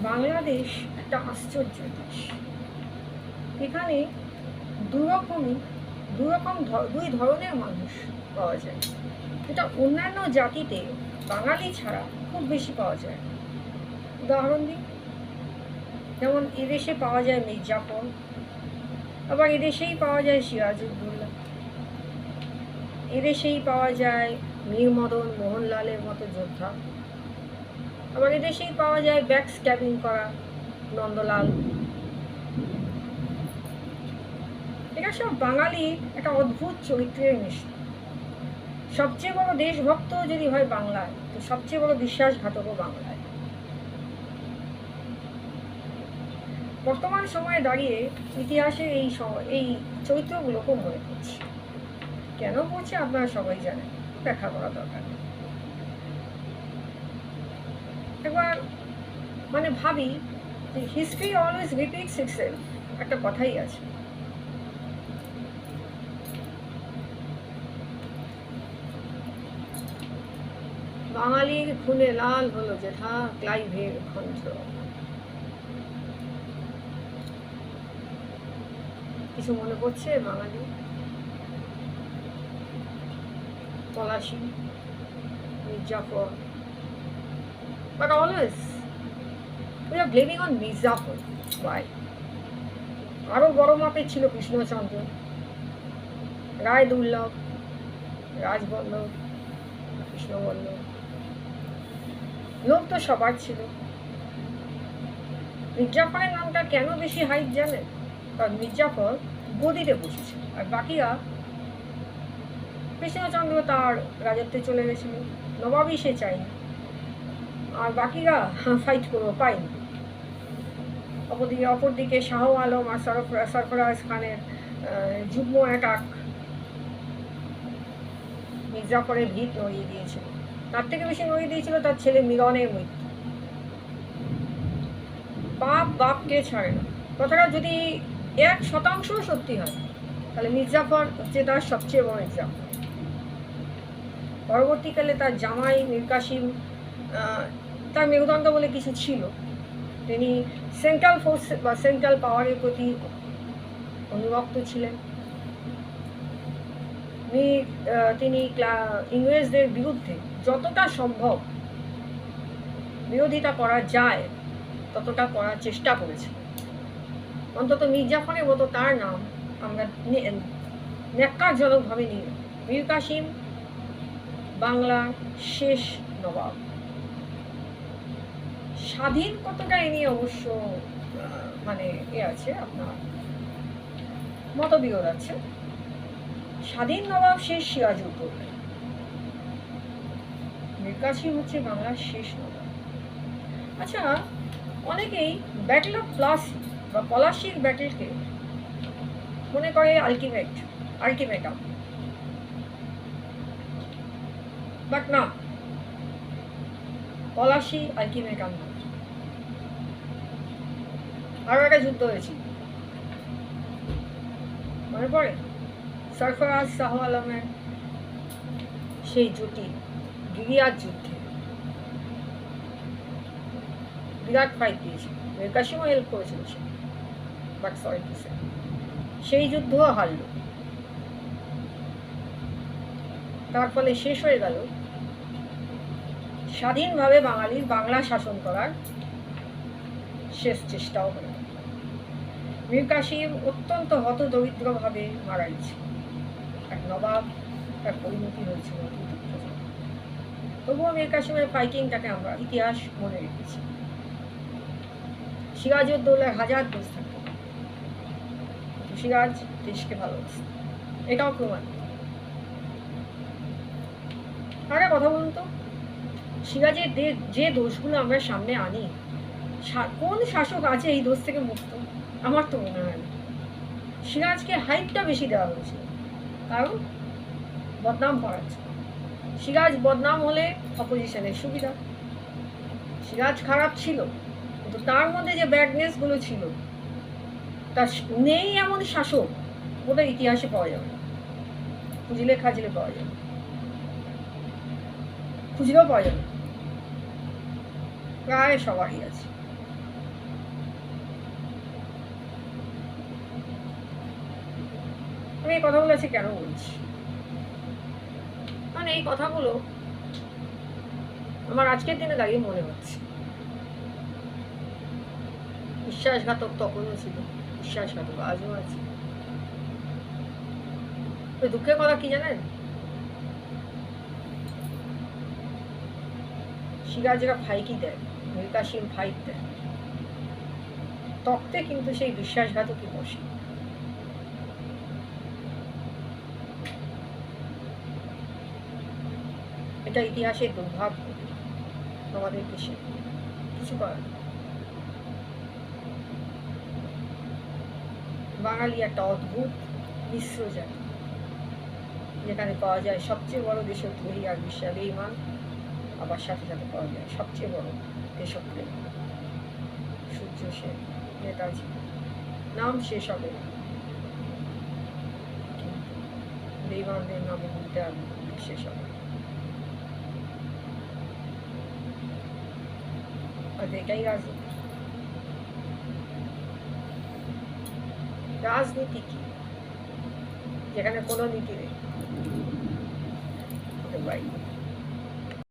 বাংলাদেশ একটা আশ্চর্য দেশ। এখানে দুই ধরনের মানুষ পাওয়া যায়, যেটা অন্যান্য জাতিতে বাঙালি ছাড়া খুব বেশি পাওয়া যায়। উদাহরণ দিই, যেমন এদেশে পাওয়া যায় মির্জাফর, আবার এদেশেই পাওয়া যায় সিরাজউদ্দৌলা, এদেশেই পাওয়া যায় মীর মদন মোহনলালের মতো যোদ্ধা, আবার এদেশেই পাওয়া যায় ব্যাক স্ট্যাবিং করা নন্দলাল। এটা সব বাঙালি একটা অদ্ভুত চরিত্রের মিশ্রণ। সবচেয়ে বড় দেশভক্ত যদি হয় বাংলায়, তো সবচেয়ে বড় বিশ্বাসঘাতকও বাংলায়। বর্তমান সময়ে দাঁড়িয়ে ইতিহাসের এই চরিত্রগুলো খুব মনে পড়ছে। কেন পড়ছে আপনারা সবাই জানেন, ব্যাখ্যা করা দরকার নেই। একবার ভাবি যে হিস্ট্রি অলওয়েজ রিপিটস ইটসেলফ, একটা কথাই আছে। বাঙালির খুনে লাল হলো যেথা ক্লাইভের কণ্ঠ। কিছু মনে পড়ছে বাঙালি? Palashi, Mir Jafar, but always we are blaming on Mir Jafar. Why? আরো বড় মাপের ছিল কৃষ্ণচন্দ্র, রায় দুর্লভ, রাজবল্লভ, কৃষ্ণবল্লভ। লোক তো সবার ছিল। মির্জাফরের নামটা কেন বেশি হাইট জানেন? কারণ মির্জাফর গদিতে বসেছিল, আর বাকিরা, কৃষ্ণচন্দ্র তার রাজত্বে চলে গেছিল, নবাবই সে চায়নি, আর বাকিরা ফাইট করেও পায়নি। অপরদিকে শাহ আলম আর সরফরাজ খানের যুগ্ম অ্যাটাক মির্জাফরের ভিত নড়িয়ে দিয়েছিল। তার থেকে বেশি নড়িয়ে দিয়েছিল তার ছেলে মিলনের মৃত্যু। বাপকে ছাড়ে না কথাটা যদি 1% সত্যি হয়, তাহলে মির্জাফর হচ্ছে তার সবচেয়ে বড় এক্সাম্পল। পরবর্তীকালে তার জামাই মীর কাসিম, তার মেরুদণ্ড বলে কিছু ছিল। তিনি সেন্ট্রাল ফোর্স বা সেন্ট্রাল পাওয়ারের প্রতি অনুরক্ত ছিলেন। তিনি ইংরেজদের বিরুদ্ধে যতটা সম্ভব বিরোধিতা করা যায় ততটা করার চেষ্টা করেছিলেন। অন্তত মির্জাফরের মতো তার নাম আমরা ন্যাক্কারজনকভাবে নিই। মীর কাসিম বাংলার শেষ নবাব। স্বাধীন কতটা এ নিয়ে অবশ্য আছে, আপনার মতবিরোধ আছে। স্বাধীন নবাব শেষ সিরাজউদ্দৌলা, মীর কাসিম হচ্ছে বাংলার শেষ নবাব। আচ্ছা, অনেকেই ব্যাটল অফ প্লাসি বা পলাশীর ব্যাটেলকে মনে করে আলটিমেটাম, বাট না, পলাশী আলটিমেটাম না। আরো একটা যুদ্ধ হয়েছিল, মনে পড়ে? সরফরাজ শাহ আলমের সেই জুটি গিরিয়ার যুদ্ধে বিরাট ফাইট দিয়েছিল। মীর কাসিমও হেল্প করেছিল, বাট সরি টু সে সেই যুদ্ধও হারল। তার ফলে শেষ হয়ে গেল স্বাধীনভাবে বাঙালির বাংলা শাসন করার শেষ চেষ্টাও হল। মীর কাসিম অত্যন্ত হতদরিদ্রভাবে মারা গেছে। এক নবাব, তার পরিণতি হয়েছিল দুঃখজনক। তবুও মীর কাসিমের ফাইটিংটাকে আমরা ইতিহাস মনে রেখেছি। সিরাজউদ্দৌলার হাজার দোষ থাকতে পারে, সিরাজ দেশকে ভালোবাসে, এটাও প্রমাণ। আরে কথা বলুন তো, সিরাজের যে দোষগুলো আমরা সামনে আনি, কোন শাসক আছে এই দোষ থেকে মুক্ত? আমার তো মনে হয় না। সিরাজকে হাইটটা বেশি দেওয়া হয়েছিল, কারণ বদনাম করাচ্ছে। সিরাজ বদনাম হলে অপোজিশনের সুবিধা। সিরাজ খারাপ ছিল, কিন্তু তার মধ্যে যে ব্যাডনেসগুলো ছিল, তা নেই এমন শাসক ওটা ইতিহাসে পাওয়া যাবে না। খুঁজলে খাজলে পাওয়া যাবে, খুঁজলেও পাওয়া যাবে, প্রায় সবারই আছে। আমি এই কথাগুলো আছে কেন বলছি, মানে এই কথাগুলো আমার আজকের দিনে দাঁড়িয়ে মনে হচ্ছে। বিশ্বাসঘাতক তখনও ছিল, বিশ্বাসঘাতক আজও আছে। তো দুঃখের কথা কি জানেন, সিরাজরা ফাইকি দেয়, মিল্কাশিম ফাইট দেয়, তক্তে কিন্তু সেই বিশ্বাসঘাতকই বসে। এটা ইতিহাসের দুর্ভাগ্য, আমাদের দেশে কিছু করার নেই। বাঙালি একটা অদ্ভুত মিশ্র জাতি, যেখানে পাওয়া যায় সবচেয়ে বড় দেশদ্রোহী আর বেঈমান, আবার সাথে সাথে পাওয়া যায় সবচেয়ে বড় দেশপ্রেম। সূর্য সেন, নেতাজি, নাম শেষ হবে না, কিন্তু বেঈমানদের নামে বলতে আর শেষ হবে না। আর এটাই রাজনীতি। রাজনীতি কি, যেখানে কোনো নীতি নেই। বাই।